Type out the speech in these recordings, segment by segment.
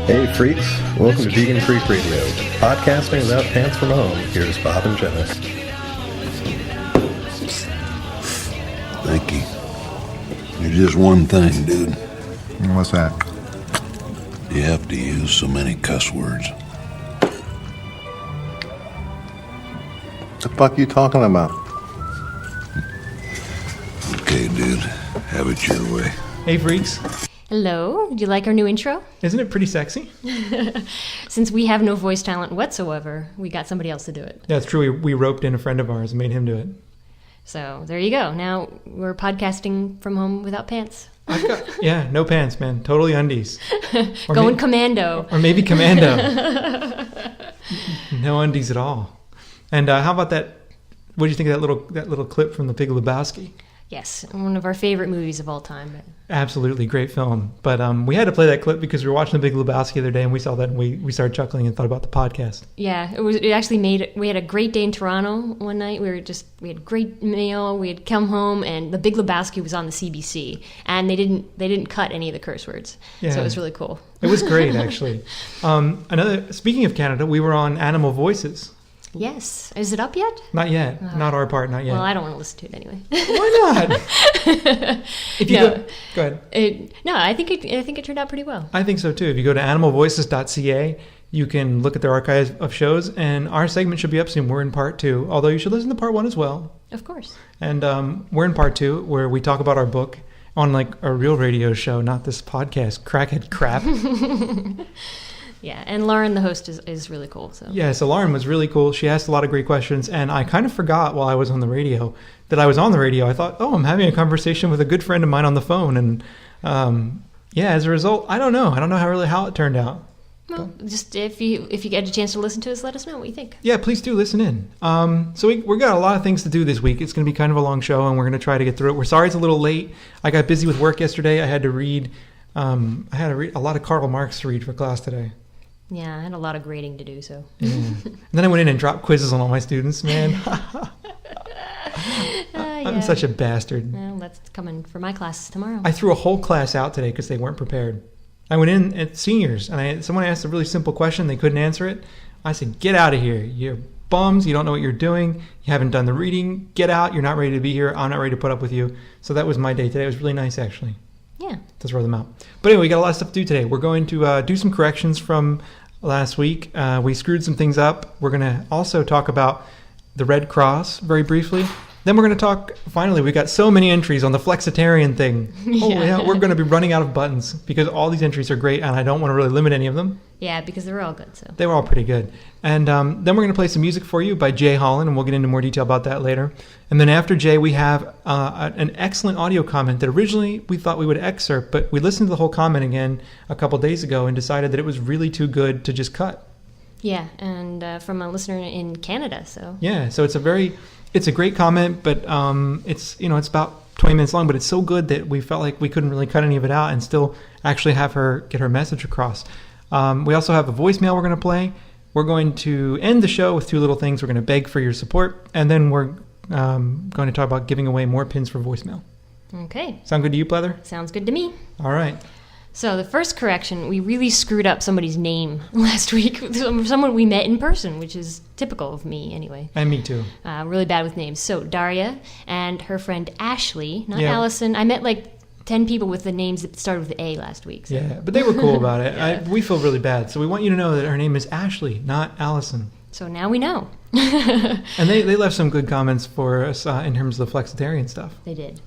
Hey freaks, welcome to Vegan Freak Radio, podcasting without pants from home. Here's Bob and Jenna. Thank you. You're just one thing, dude. What's that? You have to use so many cuss words. What the fuck are you talking about? Okay, dude. Have it your way. Hey, freaks. Hello, do you like our new intro? Isn't it pretty sexy? Since we have no voice talent whatsoever, we got somebody else to do it. Yeah, it's true. We roped in a friend of ours and made him do it. So there you go. Now we're podcasting from home without pants. Yeah, no pants, man. Totally undies. Going commando. Or maybe commando. No undies at all. And how about that? What do you think of that little clip from The Big Lebowski? Yes, one of our favorite movies of all time. Absolutely great film. But we had to play that clip because we were watching The Big Lebowski the other day and we saw that and we started chuckling and thought about the podcast. Yeah, it actually we had a great day in Toronto one night. We had a great meal. We had come home and The Big Lebowski was on the CBC and they didn't cut any of the curse words. Yeah. So it was really cool. It was great, actually. Speaking of Canada, we were on Animal Voices. Yes. Is it up yet? Not yet. Not our part, not yet. Well, I don't want to listen to it anyway. Why not? If you go ahead. I think it turned out pretty well. I think so too. If you go to animalvoices.ca, you can look at their archive of shows, and our segment should be up soon. We're in part 2, although you should listen to part 1 as well. Of course. And we're in part 2, where we talk about our book on like a real radio show, not this podcast crackhead crap. Yeah, and Lauren, the host, is really cool. So Lauren was really cool. She asked a lot of great questions, and I kind of forgot while I was on the radio that I was on the radio. I thought, I'm having a conversation with a good friend of mine on the phone, and as a result, I don't know how it turned out. Well, just if you get a chance to listen to us, let us know what you think. Yeah, please do listen in. So we got a lot of things to do this week. It's going to be kind of a long show, and we're going to try to get through it. We're sorry it's a little late. I got busy with work yesterday. I had to read a lot of Karl Marx to read for class today. Yeah, I had a lot of grading to do, so. Yeah. And then I went in and dropped quizzes on all my students, man. I'm such a bastard. Well, that's coming for my classes tomorrow. I threw a whole class out today because they weren't prepared. I went in at seniors, and someone asked a really simple question. They couldn't answer it. I said, get out of here. You're bums. You don't know what you're doing. You haven't done the reading. Get out. You're not ready to be here. I'm not ready to put up with you. So that was my day today. It was really nice, actually. Yeah. To throw them out. But anyway, we got a lot of stuff to do today. We're going to do some corrections from last week. We screwed some things up. We're going to also talk about the Red Cross very briefly. Then we're going to talk, finally, we got so many entries on the Flexitarian thing. Yeah, we're going to be running out of buttons because all these entries are great and I don't want to really limit any of them. Yeah, because they were all good. So they were all pretty good. And then we're going to play some music for you by Jay Holland, and we'll get into more detail about that later. And then after Jay, we have an excellent audio comment that originally we thought we would excerpt, but we listened to the whole comment again a couple days ago and decided that it was really too good to just cut. Yeah, and from a listener in Canada. So yeah, so it's a great comment, but it's about 20 minutes long, but it's so good that we felt like we couldn't really cut any of it out and still actually have her get her message across. We also have a voicemail we're going to play. We're going to end the show with 2 little things. We're going to beg for your support, and then we're going to talk about giving away more pins for voicemail. Okay. Sound good to you, Pleather? Sounds good to me. All right. So the first correction, we really screwed up somebody's name last week. Someone we met in person, which is typical of me anyway. And me too. Really bad with names. So Daria and her friend Ashley, not Allison. I met like 10 people with the names that started with A last week. So. Yeah, but they were cool about it. Yeah. We feel really bad. So we want you to know that her name is Ashley, not Allison. So now we know. And they left some good comments for us in terms of the Flexitarian stuff. They did.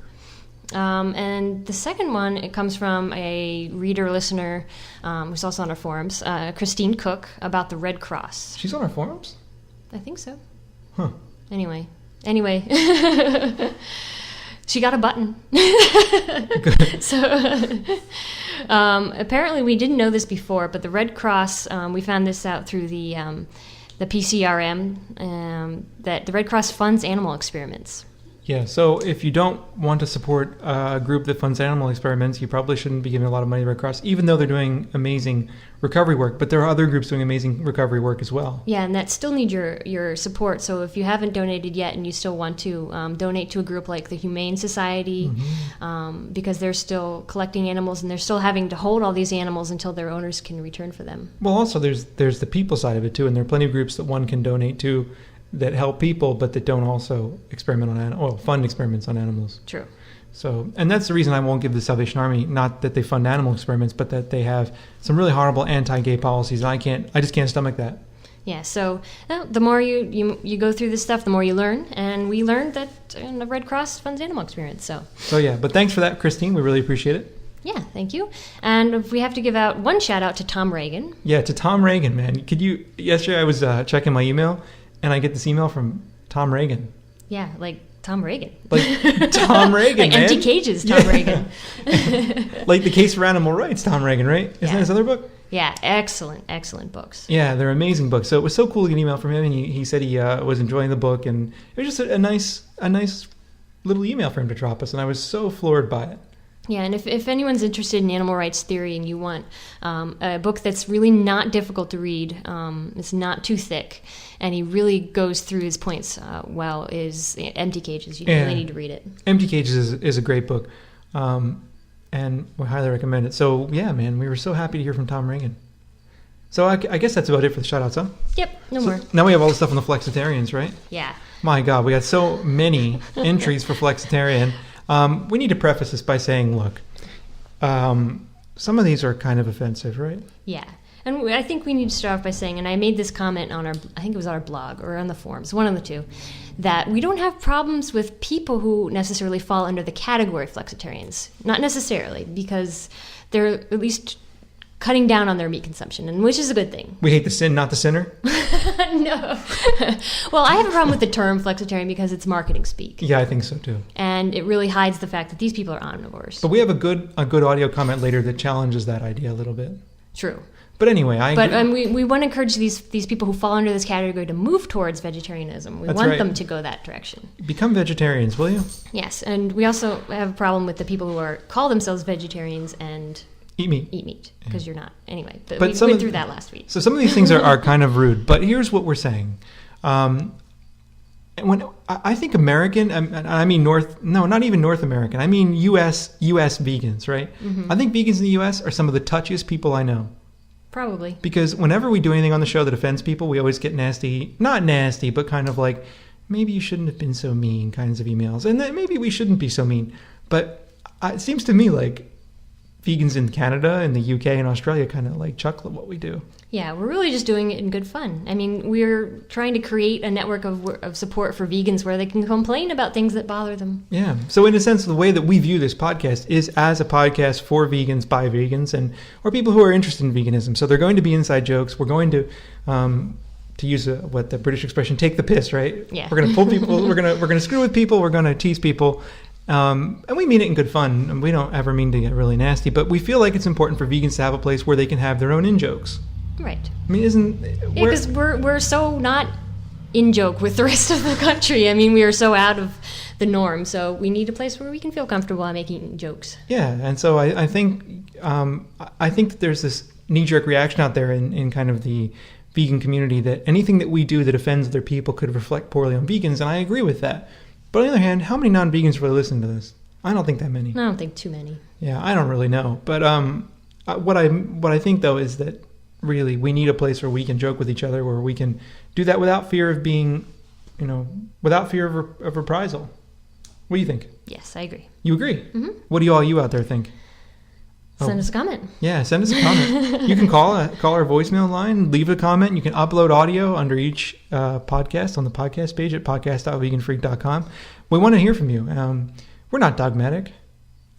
And the second one, it comes from a reader-listener who's also on our forums, Christine Cook, about the Red Cross. She's on our forums? I think so. Huh. Anyway. She got a button. So apparently we didn't know this before, but the Red Cross, we found this out through the PCRM, that the Red Cross funds animal experiments. Yeah, so if you don't want to support a group that funds animal experiments, you probably shouldn't be giving a lot of money to Red Cross, even though they're doing amazing recovery work. But there are other groups doing amazing recovery work as well. Yeah, and that still need your support. So if you haven't donated yet and you still want to donate to a group like the Humane Society, because they're still collecting animals and they're still having to hold all these animals until their owners can return for them. Well, also there's the people side of it too, and there are plenty of groups that one can donate to that help people, but that don't also fund experiments on animals. True. So, and that's the reason I won't give the Salvation Army, not that they fund animal experiments, but that they have some really horrible anti-gay policies, and I just can't stomach that. Yeah, so the more you go through this stuff, the more you learn, and we learned that the Red Cross funds animal experiments. So yeah, but thanks for that, Christine. We really appreciate it. Yeah, thank you. And if we have to give out one shout out to Tom Reagan. Yeah, to Tom Reagan, man. Yesterday I was checking my email, and I get this email from Tom Reagan. Yeah, like Tom Reagan. Like Tom Reagan, like man. Empty Cages, Tom Reagan. Like The Case for Animal Rights, Tom Reagan, right? Isn't that his other book? Yeah, excellent books. Yeah, they're amazing books. So it was so cool to get an email from him, and he said he was enjoying the book, and it was just a nice little email for him to drop us, and I was so floored by it. Yeah, and if anyone's interested in animal rights theory and you want a book that's really not difficult to read, it's not too thick, and he really goes through his points is Empty Cages. You really need to read it. Empty Cages is a great book, and we highly recommend it. So, yeah, man, we were so happy to hear from Tom Reagan. So I guess that's about it for the shout-outs, huh? Yep, no more. Now we have all the stuff on the Flexitarians, right? Yeah. My God, we got so many entries for Flexitarian. We need to preface this by saying, look, some of these are kind of offensive, right? Yeah. And I think we need to start off by saying, and I made this comment on I think it was our blog or on the forums, one of the two, that we don't have problems with people who necessarily fall under the category of Flexitarians. Not necessarily, because they're at least cutting down on their meat consumption, and which is a good thing. We hate the sin, not the sinner? No. Well, I have a problem with the term flexitarian because it's marketing speak. Yeah, I think so too. And it really hides the fact that these people are omnivores. But we have a good audio comment later that challenges that idea a little bit. True. But anyway, we want to encourage these people who fall under this category to move towards vegetarianism. We want them to go that direction. Become vegetarians, will you? Yes, and we also have a problem with the people who call themselves vegetarians and eat meat, because you're not. Anyway, but we went through that last week. So some of these things are kind of rude, but here's what we're saying. When I think American, I mean not even North American, I mean US vegans, right? Mm-hmm. I think vegans in the US are some of the touchiest people I know. Probably. Because whenever we do anything on the show that offends people, we always get not nasty, but kind of like, maybe you shouldn't have been so mean kinds of emails. And then maybe we shouldn't be so mean. But it seems to me like vegans in Canada and the UK and Australia kind of like chuckle at what we do. Yeah, we're really just doing it in good fun. I mean, we're trying to create a network of support for vegans where they can complain about things that bother them. Yeah. So in a sense, the way that we view this podcast is as a podcast for vegans by vegans or people who are interested in veganism. So they're going to be inside jokes. We're going to use what the British expression, take the piss, right? Yeah. We're going to pull people. we're going to screw with people. We're going to tease people. And we mean it in good fun. And we don't ever mean to get really nasty, but we feel like it's important for vegans to have a place where they can have their own in-jokes. Right. I mean, because we're so not in joke with the rest of the country. I mean, we are so out of the norm. So we need a place where we can feel comfortable at making jokes. Yeah, and so I think that there's this knee-jerk reaction out there in kind of the vegan community that anything that we do that offends other people could reflect poorly on vegans, and I agree with that. But on the other hand, how many non-vegans really listen to this? I don't think that many. I don't think too many. Yeah, I don't really know. But what I think though is that really we need a place where we can joke with each other, where we can do that without fear of being, without fear of reprisal. What do you think? Yes, I agree. You agree? Mm-hmm. What do you out there think? Send us a comment. Yeah, send us a comment. You can call our voicemail line, leave a comment. You can upload audio under each podcast on the podcast page at podcast.veganfreak.com. We want to hear from you. We're not dogmatic.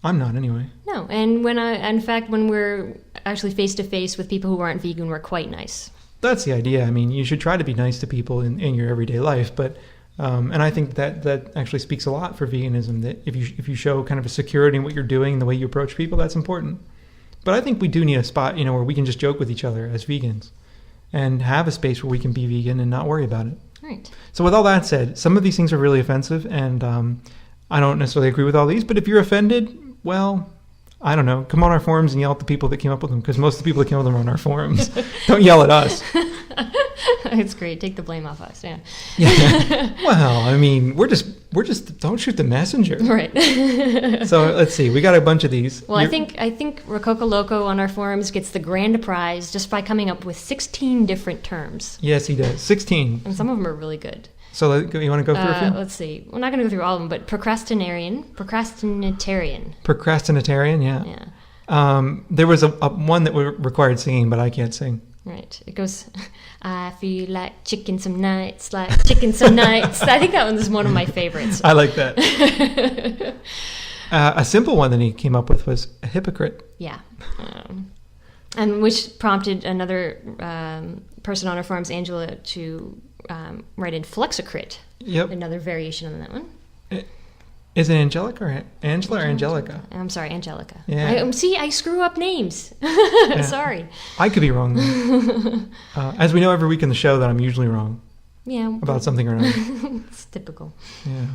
I'm not anyway. No, and when we're actually face to face with people who aren't vegan, we're quite nice. That's the idea. I mean, you should try to be nice to people in your everyday life, but and I think that actually speaks a lot for veganism. That if you show kind of a security in what you're doing and the way you approach people, that's important. But I think we do need a spot, where we can just joke with each other as vegans, and have a space where we can be vegan and not worry about it. Right. So with all that said, some of these things are really offensive, and I don't necessarily agree with all these, but if you're offended, well, I don't know. Come on our forums and yell at the people that came up with them, because most of the people that came up with them are on our forums. Don't yell at us. It's great. Take the blame off us. Yeah. Well, I mean, we're just don't shoot the messenger. Right. So let's see. We got a bunch of these. Well, I think Rococo Loco on our forums gets the grand prize just by coming up with 16 different terms. Yes, he does. 16. And some of them are really good. So you want to go through a few? Let's see. We're not going to go through all of them, but procrastinitarian. Procrastinitarian, yeah. There was a one that required singing, but I can't sing. Right. It goes, I feel like chicken some nights, like chicken some nights. I think that one is one of my favorites. I like that. A simple one that he came up with was a hypocrite. Yeah. And which prompted another person on our forums, Angela, to write in Flexicrit. Yep. Another variation on that one. Is it Angelica or Angela or Angelica? I'm sorry, Angelica. Yeah. I screw up names. Yeah. Sorry. I could be wrong. As we know every week in the show that I'm usually wrong. Yeah. About something or another. It's typical. Yeah.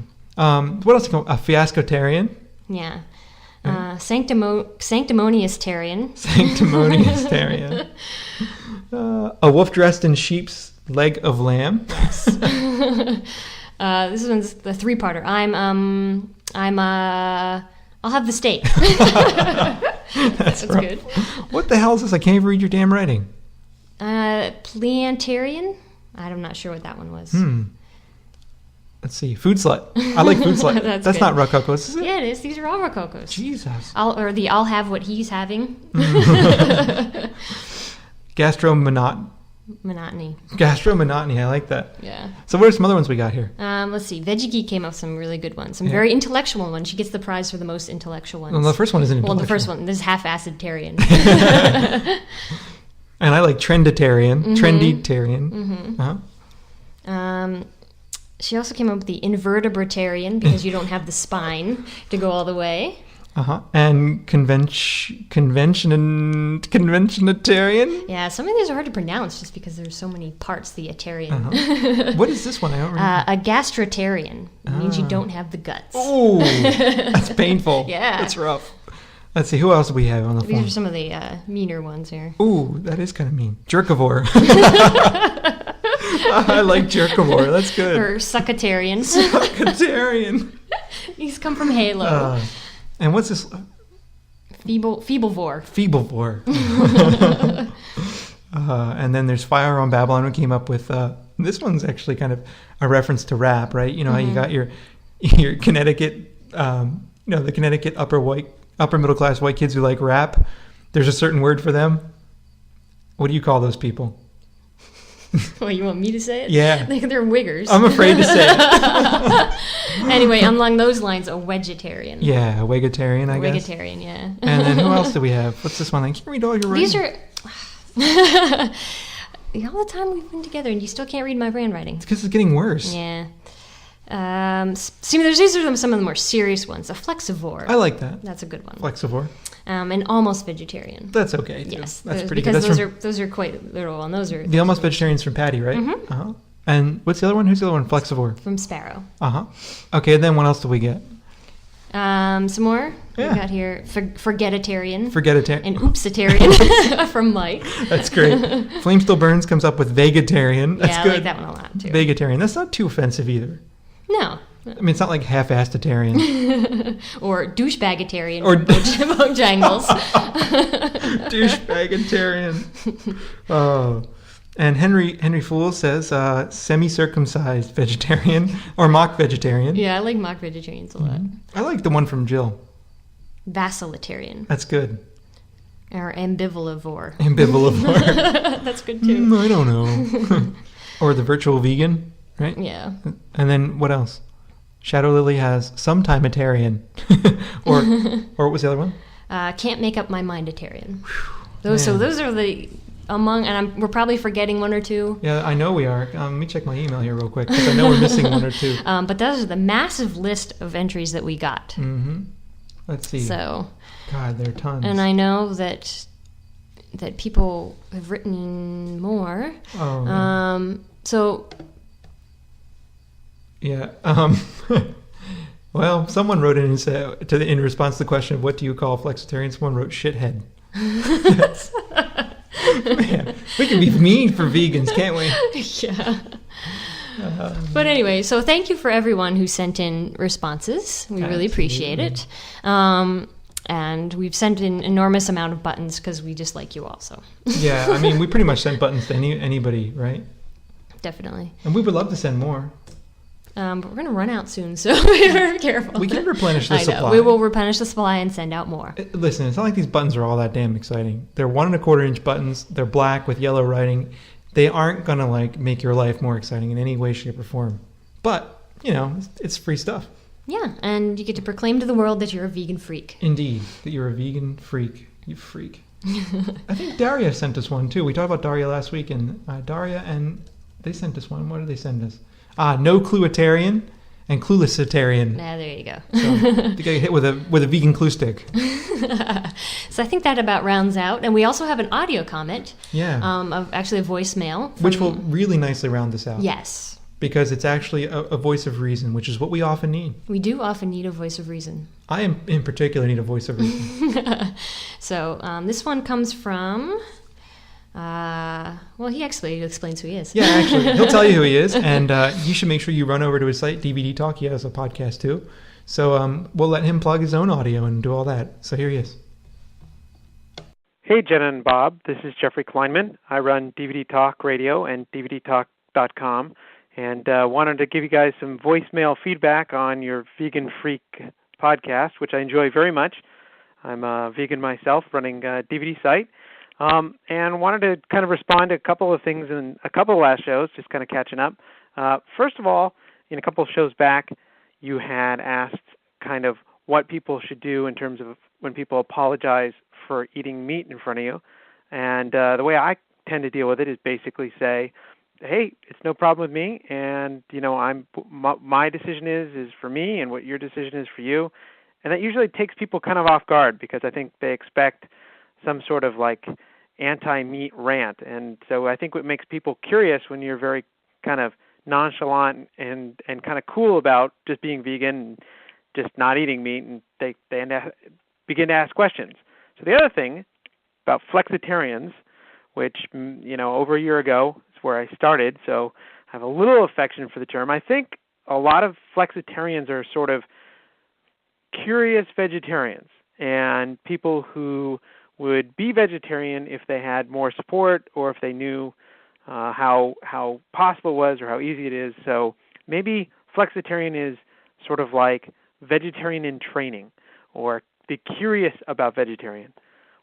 What else? A fiascotarian. Yeah. Sanctimonious-tarian. Sanctimonious-tarian. A wolf dressed in sheep's leg of lamb. Yes. This one's the three-parter. I'll have the steak. That's right. Good. What the hell is this? I can't even read your damn writing. Plantarian? I'm not sure what that one was. Let's see. Food slut. I like food slut. That's not Rococos, is it? Yeah, it is. These are all Rococos. Jesus. I'll have what he's having. Monotony. Gastromonotony. I like that. Yeah. So what are some other ones we got here? Let's see. Veggie Geek came up with some really good ones. Some very intellectual ones. She gets the prize for the most intellectual ones. Well, the first one isn't intellectual. Well, the first one. This is half-acid-tarian. And I like trenditarian. Trendy-tarian. Uh-huh. She also came up with the invertebratarian, because you don't have the spine to go all the way. And conventionitarian. Yeah, some of these are hard to pronounce just because there's so many parts. The atarian. What is this one? I don't remember. A gastritarian. It means you don't have the guts. Oh, that's painful. Yeah, that's rough. Let's see, who else do we have on the phone? These are some of the meaner ones here. Ooh, that is kind of mean. Jerkivore. I like jerkivore. That's good. Or suckatarian. Suckatarian. These come from Halo. And what's this? Feeblevore. Feeblevore. And then there's Fire on Babylon, who came up with this one's actually kind of a reference to rap, right? You know how you got your Connecticut, the Connecticut upper middle class white kids who like rap. There's a certain word for them. What do you call those people? Well, you want me to say it? Yeah. They're wiggers. I'm afraid to say it. Anyway, along those lines, a vegetarian. Yeah, a vegetarian, I guess. Vegetarian, yeah. And then who else do we have? What's this one? I can't read all your writing. These are... all the time we've been together and you still can't read my handwriting. It's because it's getting worse. Yeah. See, these are some of the more serious ones. A flexivore. I like that. That's a good one. Flexivore. And almost vegetarian. That's okay, too. Yes. That's pretty good. Because those are quite literal, and those are... The almost vegetarian's from Patty, right? Mm-hmm. And what's the other one? Who's the other one? Flexivore. From Sparrow. Okay, then what else do we get? Some more? Yeah. We got here Forgetitarian. Forgetitarian. And Oopsitarian from Mike. That's great. Flame Still Burns comes up with Vegetarian. That's good. I like that one a lot, too. Vegetarian. That's not too offensive either. No. I mean, it's not like half-assed-itarian. Or douchebagitarian. Or Bojangles. Douchebagitarian. Oh. And Henry Fool says semi-circumcised vegetarian or mock vegetarian. Yeah, I like mock vegetarians a lot. I like the one from Jill. Vacillaritarian. That's good. Or ambivalivore. Ambivalivore. That's good too. I don't know. Or the virtual vegan, right? Yeah. And then what else? Shadow Lily has sometimitarian. or what was the other one? Can't make up my minditarian. Those are the we're probably forgetting one or two. Yeah, I know we are. Let me check my email here real quick because I know we're missing one or two. But those are the massive list of entries that we got. Mm-hmm. Let's see. So, God, there are tons. And I know that people have written more. Oh. So. Yeah. Well, someone wrote in and said, in response to the question of what do you call flexitarian, someone wrote shithead. Man, we can be mean for vegans, can't we? Yeah. But anyway, so thank you for everyone who sent in responses. We really appreciate it. And we've sent an enormous amount of buttons because we just like you all. So. Yeah, I mean, we pretty much send buttons to anybody, right? Definitely. And we would love to send more. But we're going to run out soon, so be very careful. We can replenish the supply. We will replenish the supply and send out more. Listen, it's not like these buttons are all that damn exciting. They're 1 1/4 inch buttons. They're black with yellow writing. They aren't going to make your life more exciting in any way, shape, or form. But, it's free stuff. Yeah, and you get to proclaim to the world that you're a vegan freak. Indeed, that you're a vegan freak. You freak. I think Daria sent us one, too. We talked about Daria last week, and Daria and they sent us one. What did they send us? No Cluitarian and Cluelessitarian. There you go. So you get hit with a vegan clue stick. So I think that about rounds out. And we also have an audio comment. Yeah. Of actually a voicemail. Which will really nicely round this out. Yes. Because it's actually a voice of reason, which is what we often need. We do often need a voice of reason. I in particular need a voice of reason. So this one comes from... he explains who he is. Yeah, actually, he'll tell you who he is, and you should make sure you run over to his site, DVD Talk. He has a podcast too, so we'll let him plug his own audio and do all that. So here he is. Hey, Jenna and Bob. This is Jeffrey Kleinman. I run DVD Talk Radio and DVDTalk.com, and wanted to give you guys some voicemail feedback on your Vegan Freak podcast, which I enjoy very much. I'm a vegan myself, running a DVD site. And wanted to kind of respond to a couple of things in a couple of last shows, just kind of catching up. First of all, in a couple of shows back, you had asked kind of what people should do in terms of when people apologize for eating meat in front of you. And the way I tend to deal with it is basically say, hey, it's no problem with me, and my decision is for me, and what your decision is for you. And that usually takes people kind of off guard because I think they expect some sort of anti-meat rant. And so I think what makes people curious when you're very kind of nonchalant and kind of cool about just being vegan and just not eating meat, and they begin to ask questions. So the other thing about Flexitarians, which, over a year ago is where I started, so I have a little affection for the term. I think a lot of Flexitarians are sort of curious vegetarians and people who would be vegetarian if they had more support or if they knew how possible it was or how easy it is. So maybe Flexitarian is sort of like vegetarian in training or be curious about vegetarian.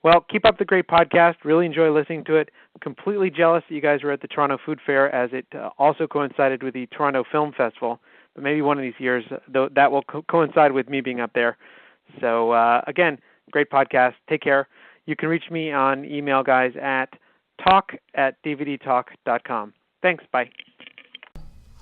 Well, keep up the great podcast. Really enjoy listening to it. I'm completely jealous that you guys were at the Toronto Food Fair, as it also coincided with the Toronto Film Festival. But maybe one of these years, though, that will coincide with me being up there. So, again, great podcast. Take care. You can reach me on email, guys, at talk@dvdtalk.com. Thanks. Bye.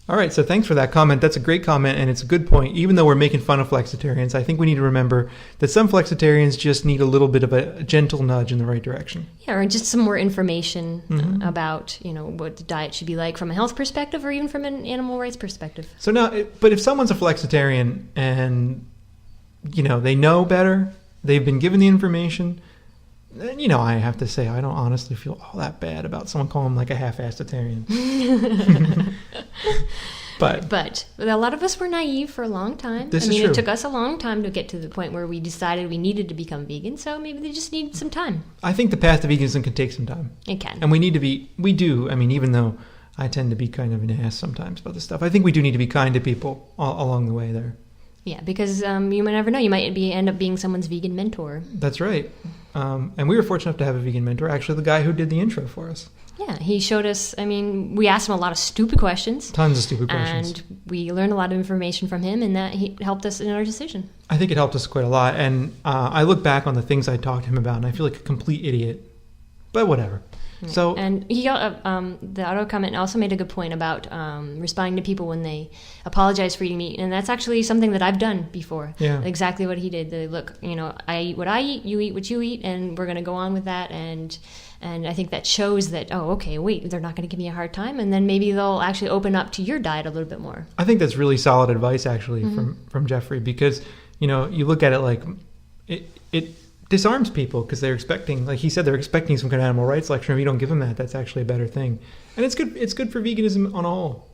All right, so thanks for that comment. That's a great comment, and it's a good point. Even though we're making fun of Flexitarians, I think we need to remember that some Flexitarians just need a little bit of a gentle nudge in the right direction. Yeah, or just some more information about, what the diet should be like from a health perspective or even from an animal rights perspective. So now, but if someone's a Flexitarian and, they know better, they've been given the information, then, I have to say, I don't honestly feel all that bad about someone calling them a half-assed-tarian. But a lot of us were naive for a long time. This is true. It took us a long time to get to the point where we decided we needed to become vegan, so maybe they just need some time. I think the path to veganism can take some time. It can. And we do, even though I tend to be kind of an ass sometimes about this stuff, I think we do need to be kind to people along the way there. Yeah, because you might never know. You might end up being someone's vegan mentor. That's right. And we were fortunate enough to have a vegan mentor, actually the guy who did the intro for us. Yeah, he showed us, we asked him a lot of stupid questions. Tons of stupid questions. And we learned a lot of information from him, and that he helped us in our decision. I think it helped us quite a lot. And I look back on the things I talked to him about, and I feel like a complete idiot. But whatever. So, and he the auto comment also made a good point about responding to people when they apologize for eating meat, and that's actually something that I've done before. Yeah. Exactly what he did. Look, I eat what I eat, you eat what you eat, and we're going to go on with that. And And I think that shows that, oh, okay, wait, they're not going to give me a hard time. And then maybe they'll actually open up to your diet a little bit more. I think that's really solid advice, actually, from Jeffrey, because, you look at it like it disarms people because they're expecting, like he said, they're expecting some kind of animal rights lecture. If you don't give them that, that's actually a better thing. And it's good for veganism on all.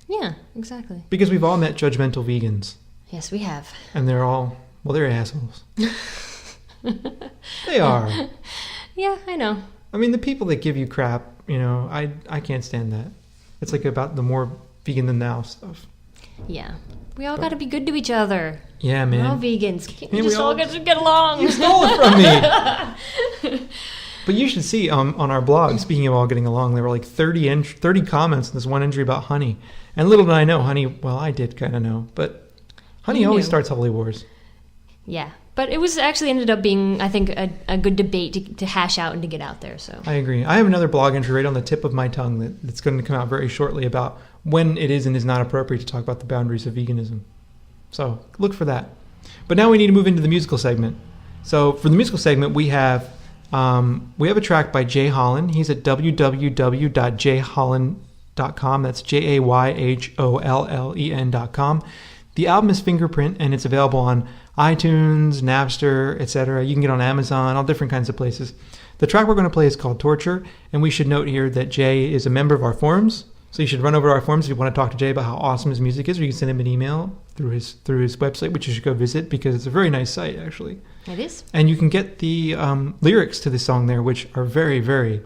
Yeah, exactly. Because we've all met judgmental vegans. Yes, we have. And they're assholes. They are. Yeah, I know. I mean, the people that give you crap, I can't stand that. It's like about the more vegan than thou stuff. Yeah. We all got to be good to each other. Yeah, man. We're all vegans. We Man, just all get to get along. You stole it from me. But you should see on our blog, speaking of all getting along, there were like 30 comments in this one entry about honey. And little did I know, honey, well, I did kind of know, but honey always starts holy wars. Yeah. But it was actually ended up being, I think, a good debate to hash out and to get out there. So I agree. I have another blog entry right on the tip of my tongue that's going to come out very shortly about when it is and is not appropriate to talk about the boundaries of veganism. So look for that. But now we need to move into the musical segment. So for the musical segment, we have a track by Jay Holland. He's at www.jayholland.com. That's JAYHOLLEN.com. The album is Fingerprint, and it's available on iTunes, Napster, etc. You can get it on Amazon, all different kinds of places. The track we're going to play is called Torture, and we should note here that Jay is a member of our forums, so you should run over to our forums if you want to talk to Jay about how awesome his music is, or you can send him an email through his website, which you should go visit because it's a very nice site, actually. it is. And you can get the lyrics to this song there, which are very, very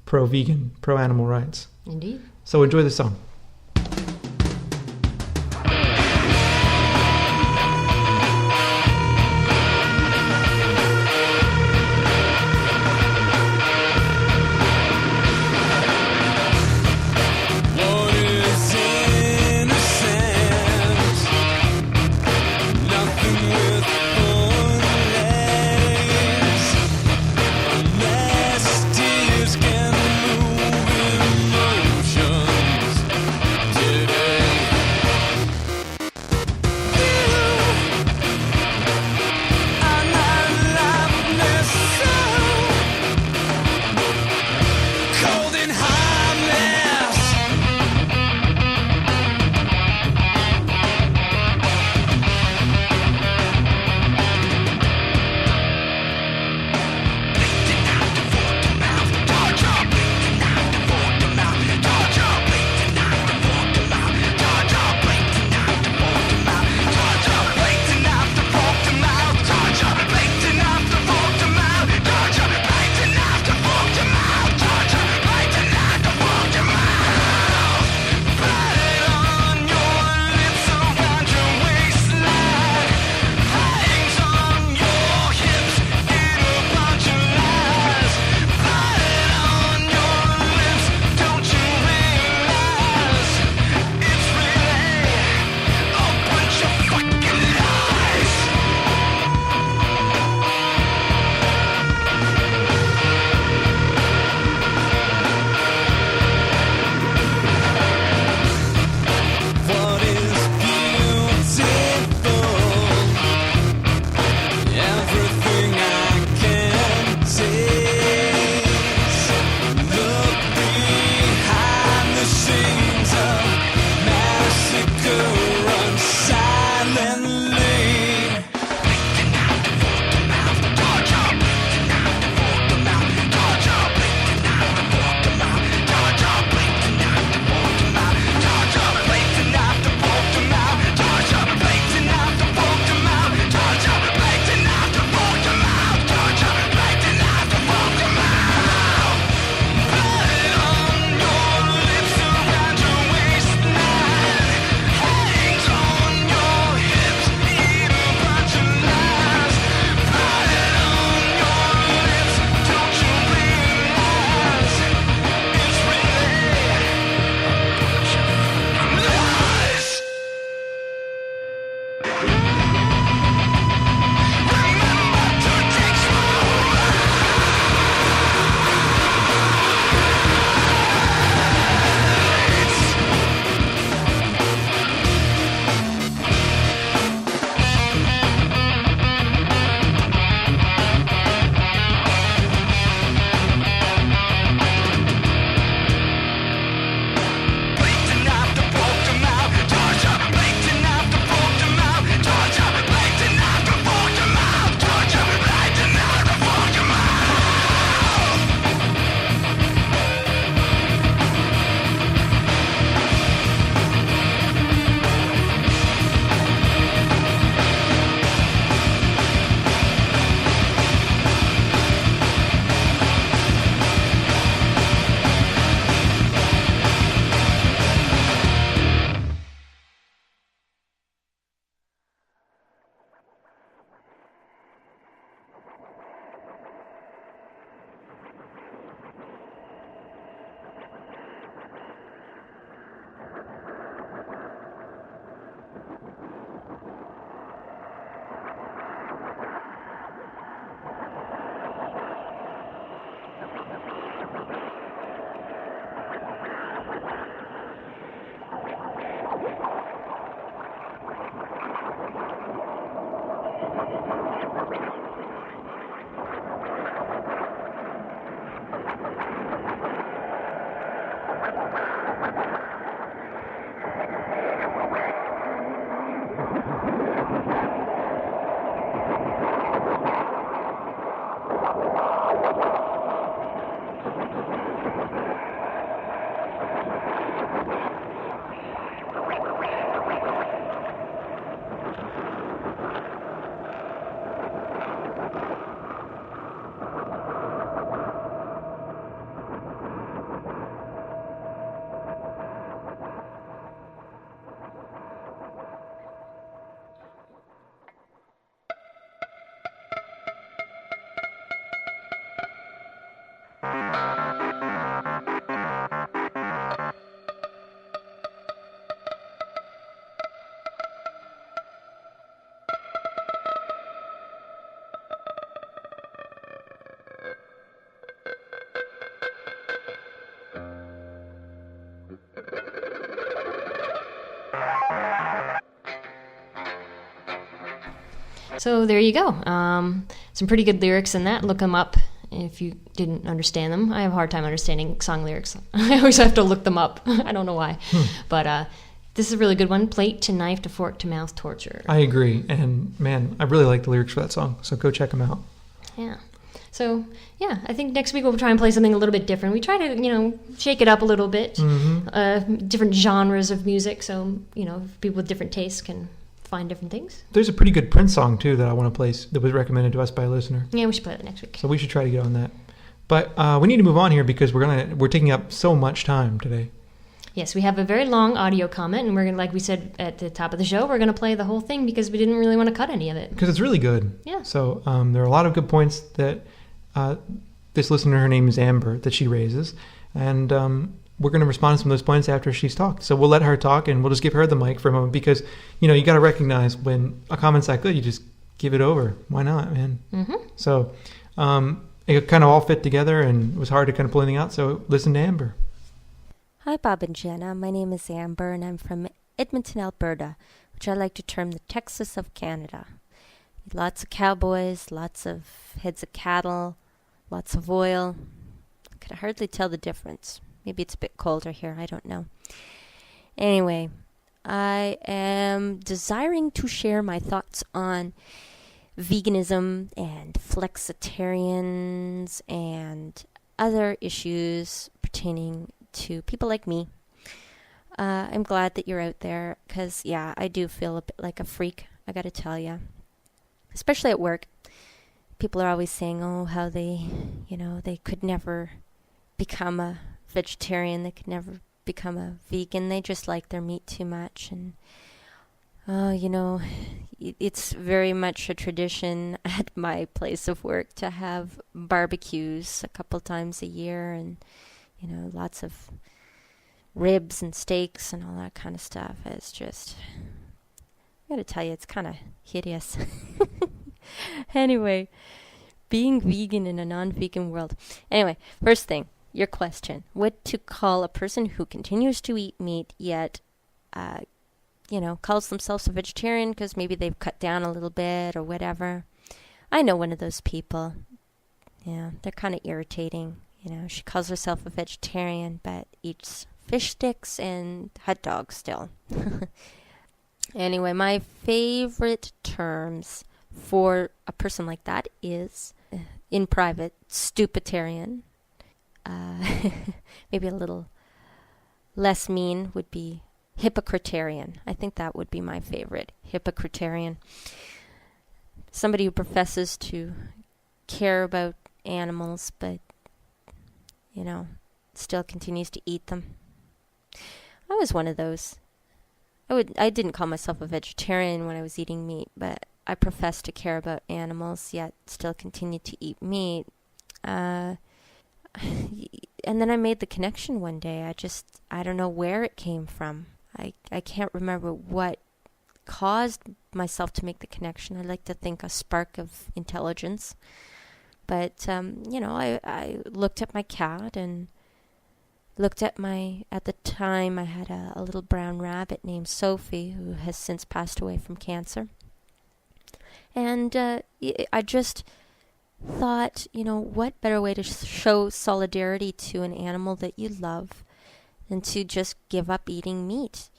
pro-vegan, pro-animal rights. Indeed. So enjoy the song. Can move emotions So there you go. Some pretty good lyrics in that. Look them up if you didn't understand them. I have a hard time understanding song lyrics. I always have to look them up. I don't know why. But this is a really good one. Plate to knife to fork to mouth torture. I agree. And man, I really like the lyrics for that song. So go check them out. Yeah. So, yeah, I think next week we'll try and play something a little bit different. We try to, shake it up a little bit. Different genres of music. So, people with different tastes can find different things. There's a pretty good Prince song, too, that I want to play that was recommended to us by a listener. Yeah, we should play that next week. So we should try to get on that. But we need to move on here because we're taking up so much time today. Yes, we have a very long audio comment, and we're going to, like we said at the top of the show, we're going to play the whole thing because we didn't really want to cut any of it. Because it's really good. Yeah. So there are a lot of good points that this listener, her name is Amber, that she raises. And we're going to respond to some of those points after she's talked. So we'll let her talk, and we'll just give her the mic for a moment because, you got to recognize when a comment's that good, you just give it over. Why not, man? Mm-hmm. So it kind of all fit together, and it was hard to kind of pull anything out. So listen to Amber. Hi, Bob and Jenna. My name is Amber, and I'm from Edmonton, Alberta, which I like to term the Texas of Canada. Lots of cowboys, lots of heads of cattle, lots of oil. I could hardly tell the difference. Maybe it's a bit colder here. I don't know. Anyway, I am desiring to share my thoughts on veganism and flexitarians and other issues pertaining to people like me. I'm glad that you're out there because, yeah, I do feel a bit like a freak, I gotta tell you. Especially at work. People are always saying, how they could never become a vegetarian, they could never become a vegan, they just like their meat too much. And, it's very much a tradition at my place of work to have barbecues a couple times a year and lots of ribs and steaks and all that kind of stuff. It's just, I gotta tell you, it's kind of hideous. Anyway, being vegan in a non-vegan world. Anyway, first thing, your question. What to call a person who continues to eat meat yet, calls themselves a vegetarian because maybe they've cut down a little bit or whatever. I know one of those people. Yeah, they're kind of irritating. She calls herself a vegetarian, but eats fish sticks and hot dogs still. Anyway, my favorite terms for a person like that is, in private, stupitarian. Maybe a little less mean would be hypocriterian. I think that would be my favorite, hypocriterian. Somebody who professes to care about animals, but still continues to eat them. I was one of those. I didn't call myself a vegetarian when I was eating meat, but I professed to care about animals, yet still continued to eat meat. And then I made the connection one day. I don't know where it came from. I can't remember what caused myself to make the connection. I like to think a spark of intelligence. But, I looked at my cat and looked at at the time I had a little brown rabbit named Sophie who has since passed away from cancer. And I just thought, what better way to show solidarity to an animal that you love than to just give up eating meat.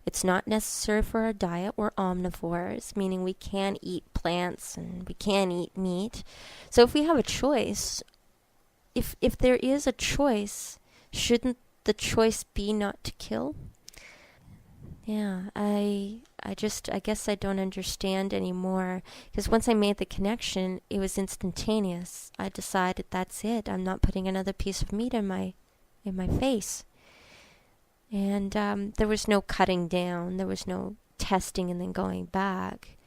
It's not necessary for our diet. We're omnivores, meaning we can eat plants and we can eat meat. So if we have a choice, if there is a choice, shouldn't the choice be not to kill? Yeah, I guess I don't understand anymore. Because once I made the connection, it was instantaneous. I decided that's it. I'm not putting another piece of meat in my face. And there was no cutting down. There was no testing and then going back.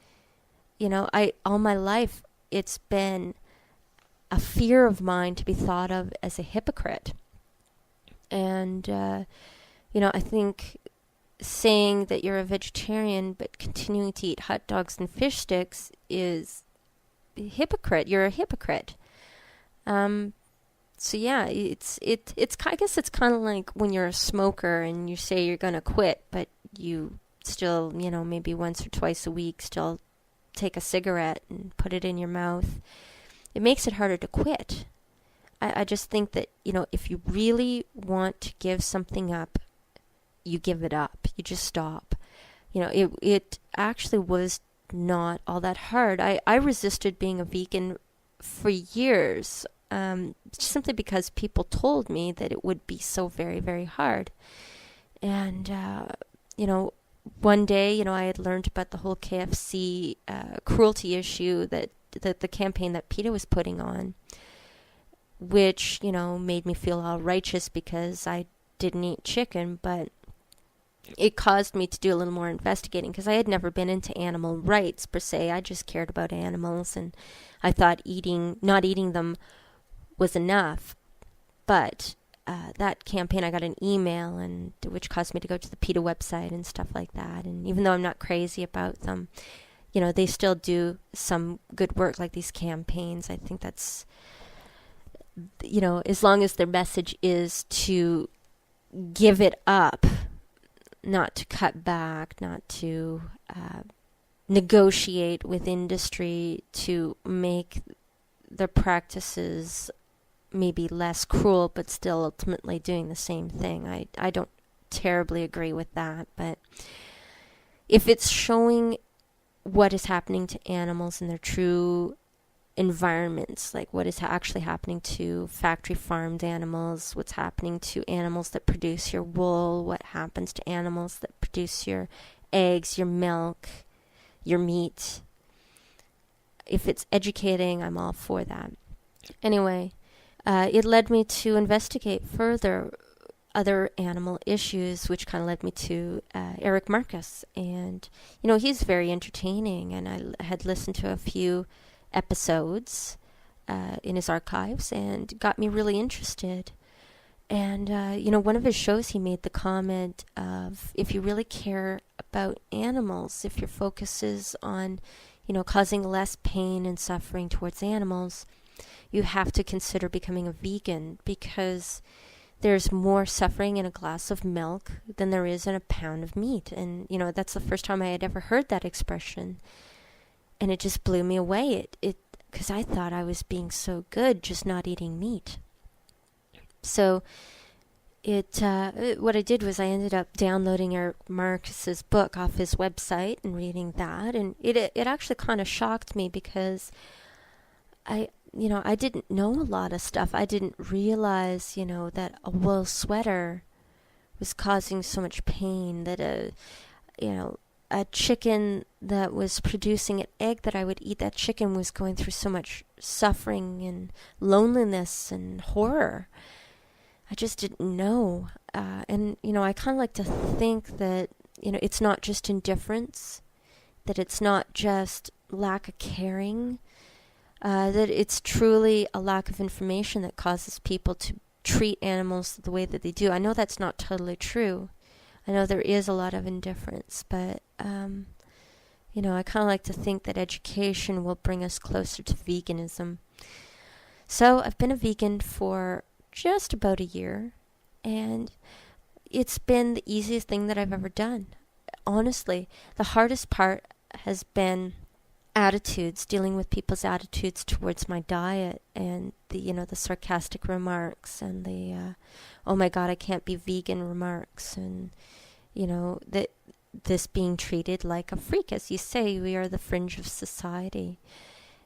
All my life, it's been a fear of mine to be thought of as a hypocrite. And, I think saying that you're a vegetarian but continuing to eat hot dogs and fish sticks is hypocrite. You're a hypocrite. So yeah, it's I guess it's kind of like when you're a smoker and you say you're going to quit, but you still, maybe once or twice a week still take a cigarette and put it in your mouth, it makes it harder to quit. I just think that, if you really want to give something up, you give it up. You just stop. It actually was not all that hard. I resisted being a vegan for years, simply because people told me that it would be so very, very hard. And, one day, I had learned about the whole KFC cruelty issue that the campaign that PETA was putting on, which, made me feel all righteous because I didn't eat chicken, but it caused me to do a little more investigating because I had never been into animal rights per se. I just cared about animals, and I thought not eating them was enough. But that campaign, I got an email, and which caused me to go to the PETA website and stuff like that. And even though I'm not crazy about them, they still do some good work, like these campaigns. I think that's, as long as their message is to give it up, not to cut back, not to negotiate with industry to make their practices maybe less cruel, but still ultimately doing the same thing. I don't terribly agree with that, but if it's showing what is happening to animals in their true environments, like what is actually happening to factory farmed animals, what's happening to animals that produce your wool, what happens to animals that produce your eggs, your milk, your meat. If it's educating, I'm all for that. Anyway, it led me to investigate further other animal issues, which kind of led me to Eric Marcus. And, he's very entertaining, and I had listened to a few episodes in his archives and got me really interested. And, one of his shows, he made the comment of, if you really care about animals, if your focus is on, causing less pain and suffering towards animals, you have to consider becoming a vegan, because there's more suffering in a glass of milk than there is in a pound of meat. And, that's the first time I had ever heard that expression. And it just blew me away. Because I thought I was being so good just not eating meat. So what I did was I ended up downloading Eric Marcus's book off his website and reading that. And it actually kind of shocked me, because I didn't know a lot of stuff. I didn't realize, that a wool sweater was causing so much pain, that a chicken that was producing an egg that I would eat, that chicken was going through so much suffering and loneliness and horror. I just didn't know. And, I kind of like to think that, it's not just indifference, that it's not just lack of caring, that it's truly a lack of information that causes people to treat animals the way that they do. I know that's not totally true. I know there is a lot of indifference, but, I kind of like to think that education will bring us closer to veganism. So I've been a vegan for just about a year, and it's been the easiest thing that I've ever done. Honestly, the hardest part has been attitudes, dealing with people's attitudes towards my diet, and the sarcastic remarks, and the oh my god, I can't be vegan remarks, and that this being treated like a freak. As you say, we are the fringe of society.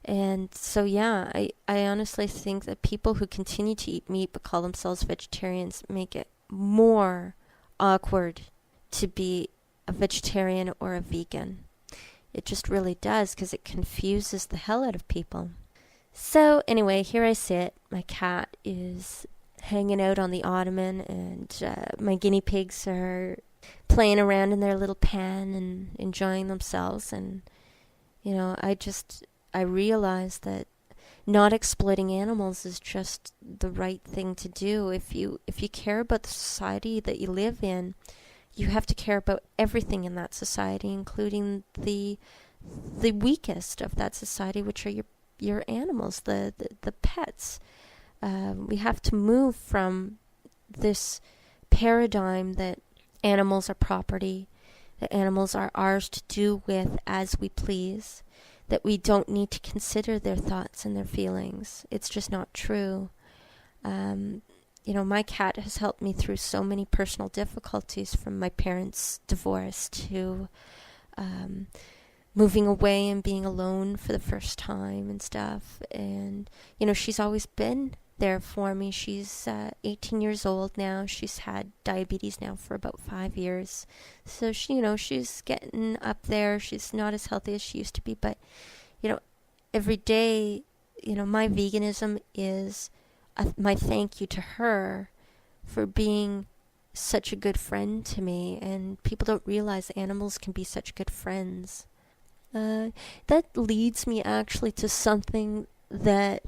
And so I honestly think that people who continue to eat meat but call themselves vegetarians make it more awkward to be a vegetarian or a vegan. It just really does, because it confuses the hell out of people. So anyway, here I sit. My cat is hanging out on the ottoman, and my guinea pigs are playing around in their little pen and enjoying themselves. And, I realize that not exploiting animals is just the right thing to do. If you care about the society that you live in, you have to care about everything in that society, including the weakest of that society, which are your animals, the pets. We have to move from this paradigm that animals are property, that animals are ours to do with as we please, that we don't need to consider their thoughts and their feelings. It's just not true. My cat has helped me through so many personal difficulties, from my parents' divorce to moving away and being alone for the first time and stuff. And, she's always been there for me. She's 18 years old now. She's had diabetes now for about 5 years. So, she's getting up there. She's not as healthy as she used to be. But, every day, my veganism is my thank you to her for being such a good friend to me. And people don't realize animals can be such good friends. That leads me actually to something that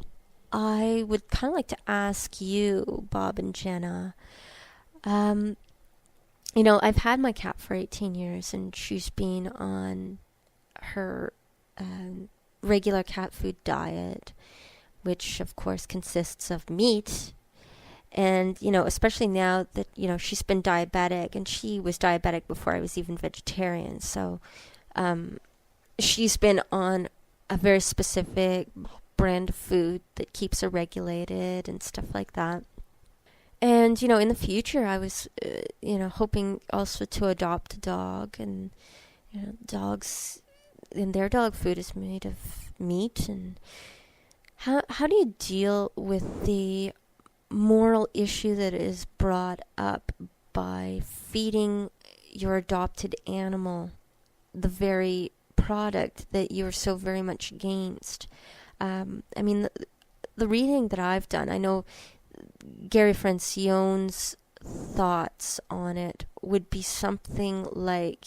I would kind of like to ask you, Bob and Jenna. I've had my cat for 18 years, and she's been on her regular cat food diet, which of course consists of meat. And, especially now that, she's been diabetic, and she was diabetic before I was even vegetarian. So, she's been on a very specific brand of food that keeps her regulated and stuff like that. And, in the future, I was, hoping also to adopt a dog. And, dogs, and their dog food is made of meat. And how do you deal with the moral issue that is brought up by feeding your adopted animal the very product that you're so very much against? The reading that I've done, I know Gary Francione's thoughts on it would be something like,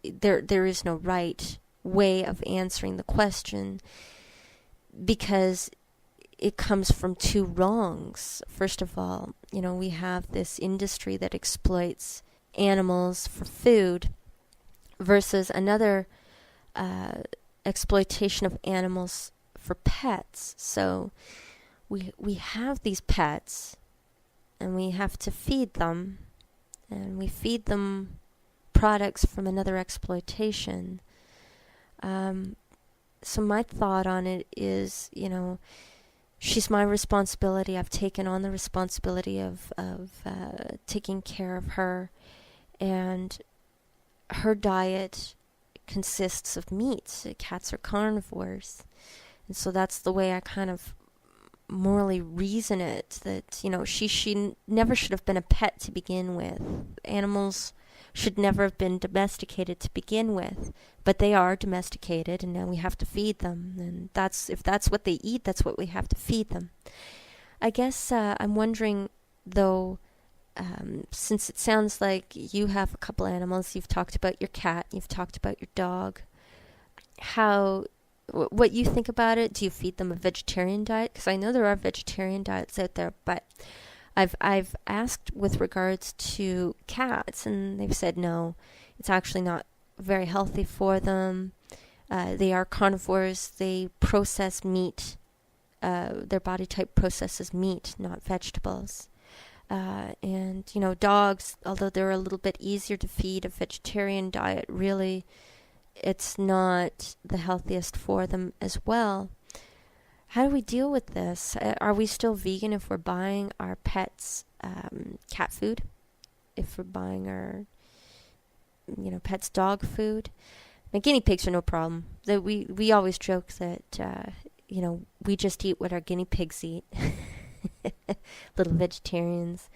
there is no right way of answering the question, because it comes from two wrongs. First of all, we have this industry that exploits animals for food versus another exploitation of animals for pets. So we have these pets, and we have to feed them, and we feed them products from another exploitation. So my thought on it is, she's my responsibility. I've taken on the responsibility of taking care of her, and her diet consists of meat. Cats are carnivores, and so that's the way I kind of morally reason it, that she never should have been a pet to begin with. Animals should never have been domesticated to begin with, but they are domesticated, and now we have to feed them, and if that's what they eat, that's what we have to feed them. I guess I'm wondering, though, since it sounds like you have a couple animals, you've talked about your cat, you've talked about your dog, what you think about it. Do you feed them a vegetarian diet? Because I know there are vegetarian diets out there, but I've asked with regards to cats, and they've said no, it's actually not very healthy for them. They are carnivores. They process meat. Their body type processes meat, not vegetables. And dogs, although they're a little bit easier to feed a vegetarian diet, really, it's not the healthiest for them as well. How do we deal with this? Are we still vegan if we're buying our pets cat food? If we're buying our, pets dog food? My guinea pigs are no problem. We always joke that, we just eat what our guinea pigs eat. Little vegetarians.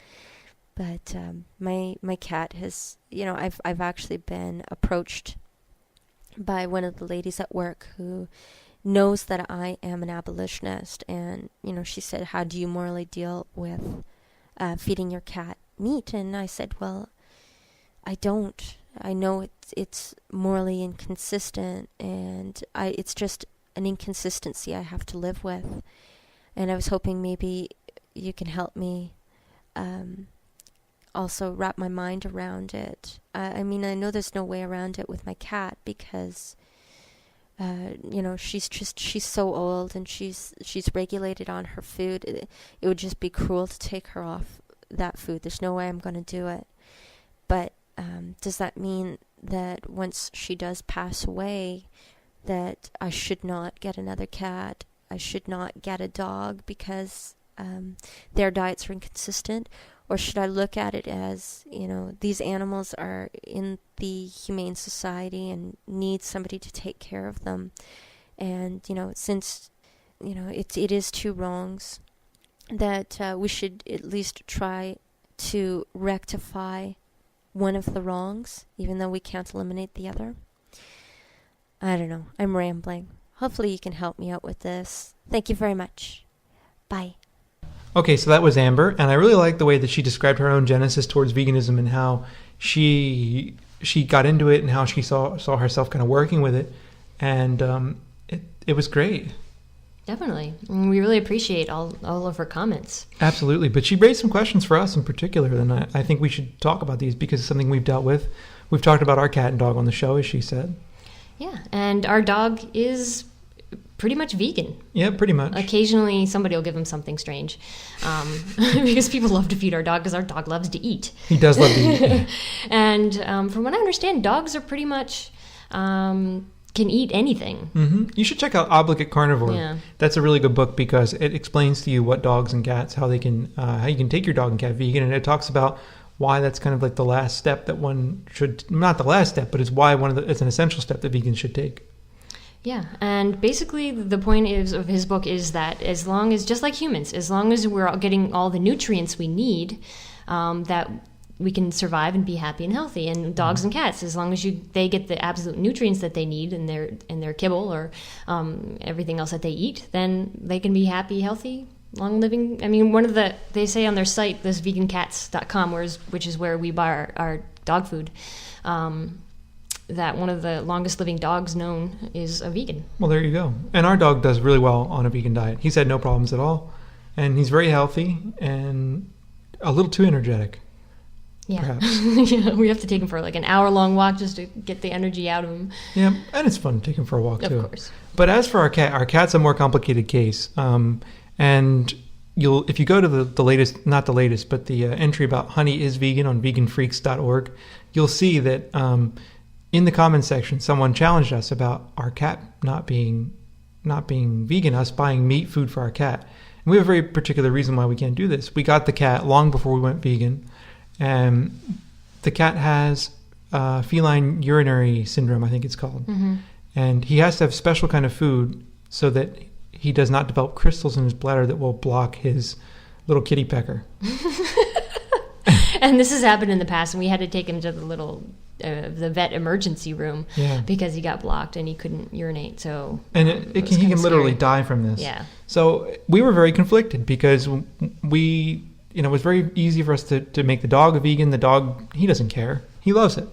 But my cat has, I've actually been approached by one of the ladies at work who knows that I am an abolitionist, and she said, how do you morally deal with feeding your cat meat? And I said, well, I don't. I know it's morally inconsistent, and it's just an inconsistency I have to live with. And I was hoping maybe you can help me also wrap my mind around it. I know there's no way around it with my cat, because she's so old, and she's regulated on her food. It would just be cruel to take her off that food. There's no way I'm going to do it. But does that mean that once she does pass away, that I should not get another cat, I should not get a dog because their diets are inconsistent? Or should I look at it as, these animals are in the humane society and need somebody to take care of them? And, since, it is two wrongs, that we should at least try to rectify one of the wrongs, even though we can't eliminate the other. I don't know. I'm rambling. Hopefully you can help me out with this. Thank you very much. Bye. Okay, so that was Amber, and I really like the way that she described her own genesis towards veganism and how she got into it and how she saw herself kind of working with it, and it was great. Definitely. And we really appreciate all of her comments. Absolutely, but she raised some questions for us in particular, and I think we should talk about these because it's something we've dealt with. We've talked about our cat and dog on the show, as she said. Yeah, and our dog is pretty much vegan. Yeah, pretty much. Occasionally, somebody will give him something strange, because people love to feed our dog because our dog loves to eat. He does love to eat. And from what I understand, dogs are pretty much can eat anything. Mm-hmm. You should check out Obligate Carnivore. Yeah. That's a really good book because it explains to you what dogs and cats, how you can take your dog and cat vegan, and it talks about why that's kind of like the last step that one should, not the last step, but it's why it's an essential step that vegans should take. Yeah, and basically the point of his book is that as long as, just like humans, as long as we're getting all the nutrients we need, that we can survive and be happy and healthy. And dogs and cats, as long as they get the absolute nutrients that they need in their kibble or everything else that they eat, then they can be happy, healthy, long living. I mean, they say on their site, this vegancats.com, which is where we buy our dog food, that one of the longest living dogs known is a vegan. Well, there you go. And our dog does really well on a vegan diet. He's had no problems at all. And he's very healthy and a little too energetic. Yeah. Perhaps. Yeah, we have to take him for like an hour-long walk just to get the energy out of him. Yeah, and it's fun to take him for a walk, too. Of course. But as for our cat's a more complicated case. And if you go to the latest, not the latest, but the entry about honey is vegan on veganfreaks.org, you'll see that in the comments section, someone challenged us about our cat not being vegan, us buying meat food for our cat. And we have a very particular reason why we can't do this. We got the cat long before we went vegan. And the cat has feline urinary syndrome, I think it's called. Mm-hmm. And he has to have special kind of food so that he does not develop crystals in his bladder that will block his little kitty pecker. And this has happened in the past, and we had to take him to the vet emergency room because he got blocked and he couldn't urinate. So he can literally die from this. Yeah. So we were very conflicted because we, it was very easy for us to make the dog a vegan. The dog, he doesn't care. He loves it.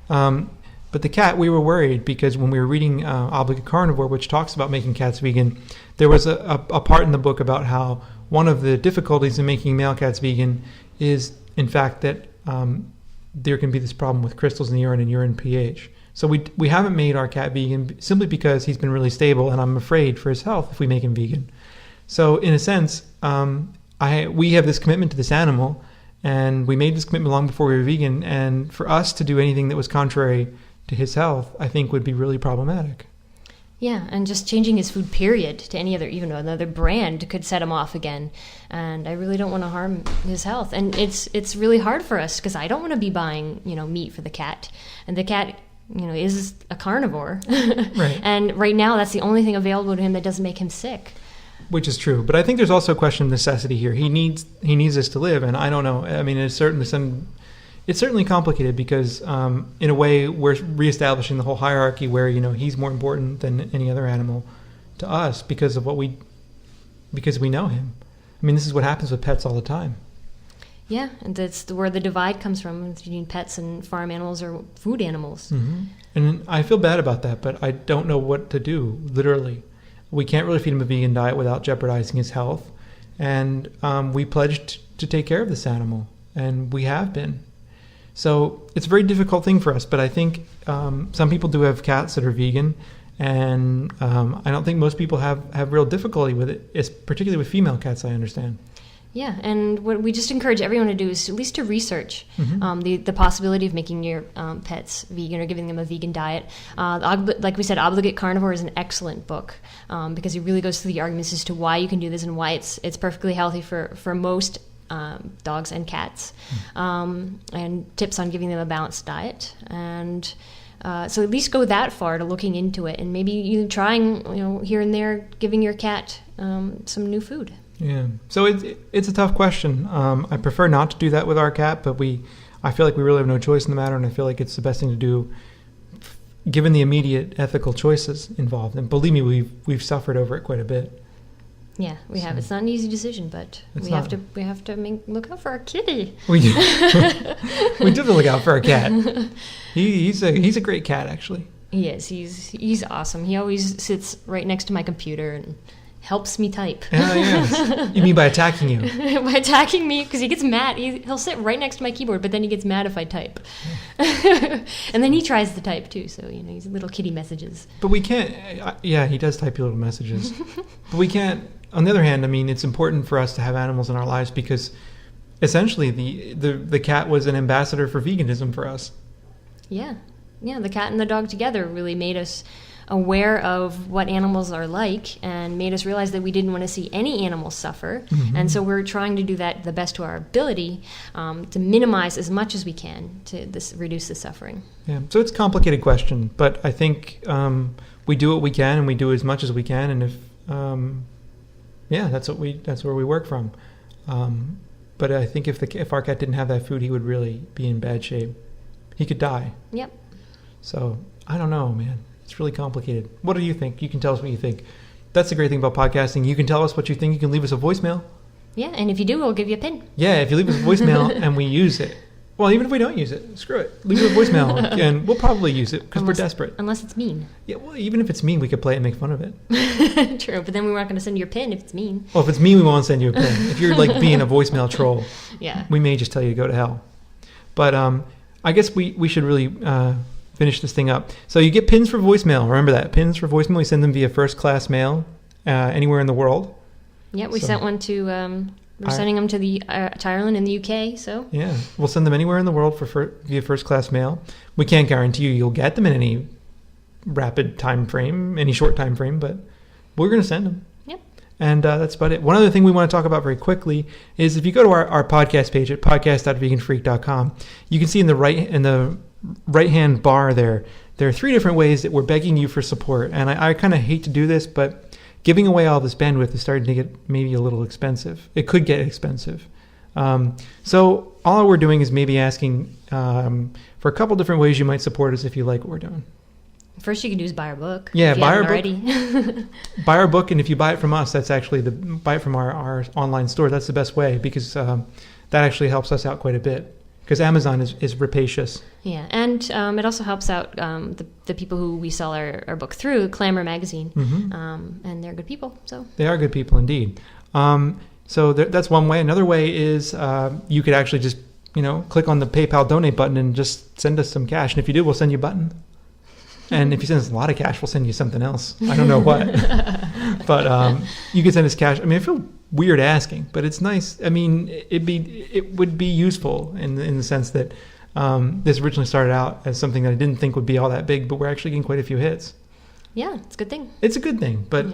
But the cat, we were worried because when we were reading Obligate Carnivore, which talks about making cats vegan, there was a part in the book about how one of the difficulties in making male cats vegan is, in fact, that there can be this problem with crystals in the urine and urine pH. So we haven't made our cat vegan simply because he's been really stable, and I'm afraid for his health if we make him vegan. So in a sense, we have this commitment to this animal, and we made this commitment long before we were vegan, and for us to do anything that was contrary to his health, I think would be really problematic. Yeah, and just changing his food, period, to even another brand could set him off again. And I really don't want to harm his health. And it's really hard for us because I don't want to be buying, meat for the cat. And the cat, is a carnivore. Right. And right now, that's the only thing available to him that doesn't make him sick. Which is true. But I think there's also a question of necessity here. He needs this to live. And I don't know. I mean, it's certainly complicated because, in a way, we're reestablishing the whole hierarchy where he's more important than any other animal to us because we know him. I mean, this is what happens with pets all the time. Yeah, and that's where the divide comes from between pets and farm animals or food animals. Mm-hmm. And I feel bad about that, but I don't know what to do. Literally, we can't really feed him a vegan diet without jeopardizing his health, and we pledged to take care of this animal, and we have been. So it's a very difficult thing for us, but I think some people do have cats that are vegan, and I don't think most people have real difficulty with it, particularly with female cats, I understand. Yeah, and what we just encourage everyone to do is at least to research the possibility of making your pets vegan or giving them a vegan diet. Like we said, Obligate Carnivore is an excellent book because it really goes through the arguments as to why you can do this and why it's perfectly healthy for most dogs and cats, and tips on giving them a balanced diet. And so at least go that far to looking into it, and maybe you trying, here and there, giving your cat some new food. Yeah. So it's a tough question. I prefer not to do that with our cat, but I feel like we really have no choice in the matter, and I feel like it's the best thing to do, given the immediate ethical choices involved. And believe me, we've suffered over it quite a bit. Yeah, we have. It's not an easy decision, but we have to look out for our kitty. We do. We do have to look out for our cat. He's a great cat, actually. He is. He's awesome. He always sits right next to my computer and helps me type. Yes. You mean by attacking you? By attacking me, because he gets mad. He'll sit right next to my keyboard, but then he gets mad if I type. And then he tries to type too, so he's little kitty messages. But we can't. Yeah, he does type you little messages. But we can't. On the other hand, I mean, it's important for us to have animals in our lives because essentially the cat was an ambassador for veganism for us. Yeah, the cat and the dog together really made us aware of what animals are like and made us realize that we didn't want to see any animals suffer. Mm-hmm. And so we're trying to do that the best to our ability to minimize as much as we can to reduce the suffering. Yeah, so it's a complicated question, but I think we do what we can and we do as much as we can, and if that's where we work from. But I think if our cat didn't have that food, he would really be in bad shape. He could die. Yep. So I don't know, man. It's really complicated. What do you think? You can tell us what you think. That's the great thing about podcasting. You can tell us what you think. You can leave us a voicemail. Yeah, and if you do, we'll give you a pin. Yeah, if you leave us a voicemail and we use it. Well, even if we don't use it, screw it. Leave us a voicemail, and we'll probably use it because we're desperate. Unless it's mean. Yeah, well, even if it's mean, we could play it and make fun of it. True, but then we're not going to send you a pin if it's mean. Well, if it's mean, we won't send you a pin. If you're like being a voicemail troll, yeah, we may just tell you to go to hell. But I guess we should really finish this thing up. So you get pins for voicemail. Remember that. Pins for voicemail. We send them via first class mail anywhere in the world. Yeah, we sent one to... we're sending them to Ireland and the UK, so... Yeah, we'll send them anywhere in the world via first-class mail. We can't guarantee you'll get them in any rapid time frame, any short time frame, but we're going to send them. Yep. And that's about it. One other thing we want to talk about very quickly is if you go to our podcast page at podcast.veganfreak.com, you can see in the right-hand bar there are 3 different ways that we're begging you for support. And I kind of hate to do this, but... giving away all this bandwidth is starting to get maybe a little expensive. It could get expensive. So all we're doing is maybe asking for a couple different ways you might support us if you like what we're doing. First you can do is buy our book. Yeah, buy our book. Buy our book, and if you buy it from us, that's actually buy it from our online store. That's the best way because that actually helps us out quite a bit. Because Amazon is rapacious. Yeah, and it also helps out the people who we sell our book through, Clamor Magazine, and they're good people. So they are good people indeed. So that's one way. Another way is you could actually just click on the PayPal donate button and just send us some cash. And if you do, we'll send you a button. And if you send us a lot of cash, we'll send you something else. I don't know what, but you can send us cash. I mean, I feel weird asking, but it's nice. I mean, it would be useful in the sense that this originally started out as something that I didn't think would be all that big, but we're actually getting quite a few hits. Yeah, it's a good thing. It's a good thing, but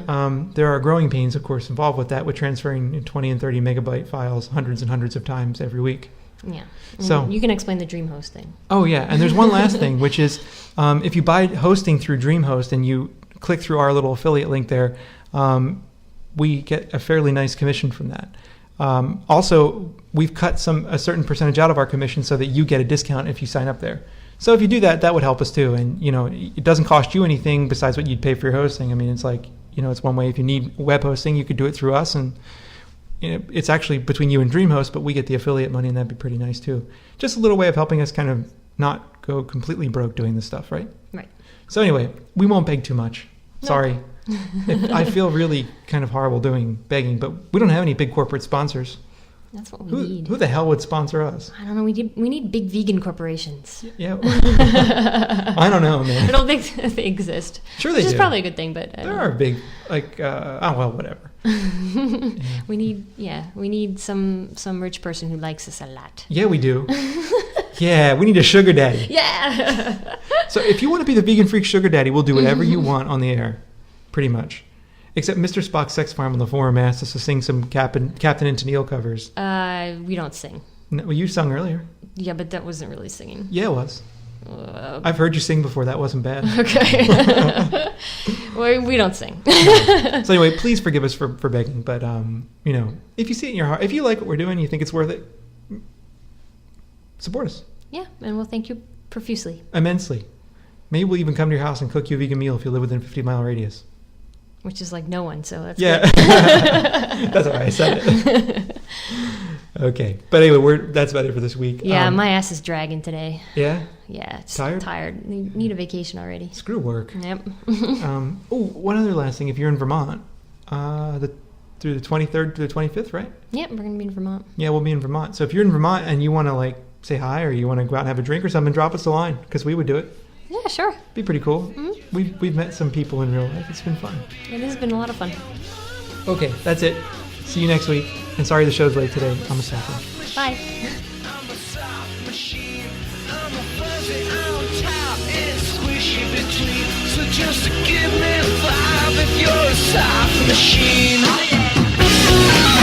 there are growing pains, of course, involved with that, with transferring 20 and 30 megabyte files hundreds and hundreds of times every week. Yeah. So you can explain the DreamHost thing. Oh yeah, and there's one last thing, which is if you buy hosting through DreamHost and you click through our little affiliate link there, we get a fairly nice commission from that. Also, we've cut a certain percentage out of our commission so that you get a discount if you sign up there. So if you do that, that would help us too. And it doesn't cost you anything besides what you'd pay for your hosting. I mean, it's like it's one way. If you need web hosting, you could do it through us, and it's actually between you and DreamHost, but we get the affiliate money, and that'd be pretty nice too. Just a little way of helping us kind of not go completely broke doing this stuff, right? Right. So anyway, we won't beg too much. No. Sorry. I feel really kind of horrible doing begging, but we don't have any big corporate sponsors. That's what we need. Who the hell would sponsor us? I don't know. We need big vegan corporations. Yeah. I don't know, man. I don't think they exist. Sure they do. Which is probably a good thing, but... There are big, whatever. We need some rich person who likes us a lot. Yeah, we do. Yeah, we need a sugar daddy. Yeah. So if you want to be the Vegan Freak sugar daddy, we'll do whatever you want on the air, pretty much. Except Mr. Spock's Sex Farm on the forum asked us to sing some Captain and Tennille covers. We don't sing. No, well, you sung earlier. Yeah, but that wasn't really singing. Yeah, it was. I've heard you sing before. That wasn't bad. Okay. we don't sing. So anyway, please forgive us for begging. But, if you see it in your heart, if you like what we're doing, you think it's worth it, support us. Yeah, and we'll thank you profusely. Immensely. Maybe we'll even come to your house and cook you a vegan meal if you live within a 50-mile radius. Which is like no one, so that's good. That's why I said it. Okay. But anyway, that's about it for this week. Yeah, my ass is dragging today. Yeah? Yeah, it's tired. Need a vacation already. Screw work. Yep. One other last thing. If you're in Vermont, through the 23rd to the 25th, right? Yep, we're going to be in Vermont. Yeah, we'll be in Vermont. So if you're in Vermont and you want to say hi, or you want to go out and have a drink or something, drop us a line, because we would do it. Yeah, sure. Be pretty cool. Mm-hmm. We've met some people in real life. It's been fun. It has been a lot of fun. Okay, that's it. See you next week. And sorry the show's late today. I'm a sucker. Bye. So just give me 5 if you're a soft machine.